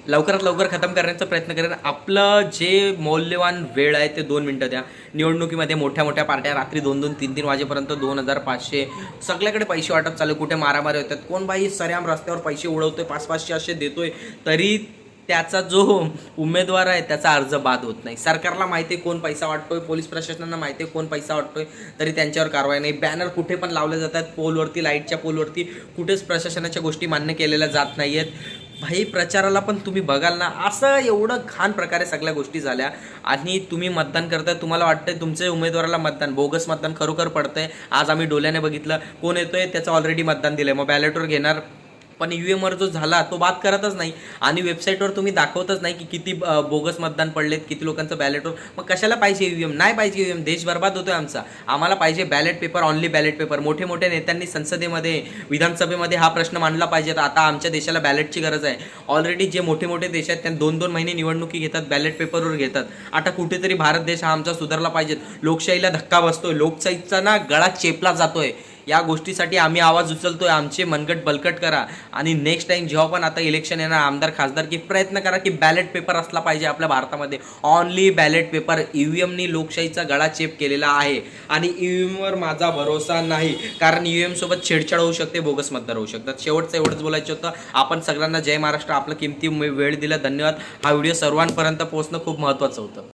लवकरात लवकर खतम करण्याचा प्रयत्न करेन. आपलं जे मौल्यवान वेळ आहे ते 2 मिनटं द्या. निवडणुकीमध्ये मोठ्या मोठ्या पार्ट्या रात्री 2-2, 3-3 वाजेपर्यंत 2,000-500 सगळ्याकडे पैसे वाटप चालू, कुठे मारामारी होतात, कोण बाई सऱ्याम रस्त्यावर पैसे उडवतोय, 500-500 असे देतोय, तरी त्याचा जो उमेदवार आहे त्याचा अर्ज बाद होत नाही. सरकारला माहिती आहे कोण पैसा वाटतोय, पोलीस प्रशासनाला माहिती आहे कोण पैसा वाटतोय, तरी त्यांच्यावर कारवाई नाही. बॅनर कुठे पण लावले जातात, पोलवरती, लाईटच्या पोलवरती, कुठेच प्रशासनाच्या गोष्टी मान्य केलेल्या जात नाही आहेत. भाई प्रचाराला पण तुम्ही बघाल ना, असं एवढं घाण प्रकारे सगळ्या गोष्टी झाल्या. आणि तुम्ही मतदान करताय, तुम्हाला वाटतंय तुमच्या उमेदवाराला मतदान बोगस मतदान खरोखर पडतंय. आज आम्ही डोळ्याने बघितलं, कोण येतोय त्याचं ऑलरेडी मतदान दिलंय, मग बॅलेटवर घेणार, पण ईव्हीएमवर जो झाला तो बात करतच नाही. आणि वेबसाईटवर तुम्ही दाखवतच नाही की किती बोगस मतदान पडलेत, किती लोकांचं बॅलेटवर. मग कशाला पाहिजे ईव्हीएम? नाही पाहिजे ईव्हीएम, देश बर्बाद होतोय आमचा. आम्हाला पाहिजे ballot paper, only ballot paper. मोठे मोठे नेत्यांनी संसदेमध्ये, विधानसभेमध्ये हा प्रश्न मांडला पाहिजे. आता आमच्या देशाला बॅलेटची गरज आहे. ऑलरेडी जे मोठे मोठे देश आहेत त्यांनी 2-2 महिने निवडणुकी घेतात, बॅलेट पेपरवर घेतात. आता कुठेतरी भारत देश हा आमचा सुधारला पाहिजे. लोकशाहीला धक्का बसतोय, लोकशाहीचा ना गळा चेपला जातोय. या गोष्टीसाठी आम्ही आवाज उचलतोय. आमचे मनगट बलकट करा. आणि नेक्स्ट टाइम जेव्हा पण आता इलेक्शन येणार, आमदार खासदार, की प्रयत्न करा की बॅलेट पेपर असला पाहिजे आपल्या भारतामध्ये, ऑनली बॅलेट पेपर. ईव्हीएमनी लोकशाहीचा गळा चेप केलेला आहे आणि ईव्हीएमवर माझा भरोसा नाही, कारण ईव्हीएम सोबत छेडछाड होऊ शकते, बोगस मतदार होऊ शकतात. शेवटचं एवढंच बोलायचं होतं. आपण सगळ्यांना जय महाराष्ट्र. आपलं किमती वेळ दिला, धन्यवाद. हा व्हिडिओ सर्वांपर्यंत पोहोचणं खूप महत्त्वाचं होतं.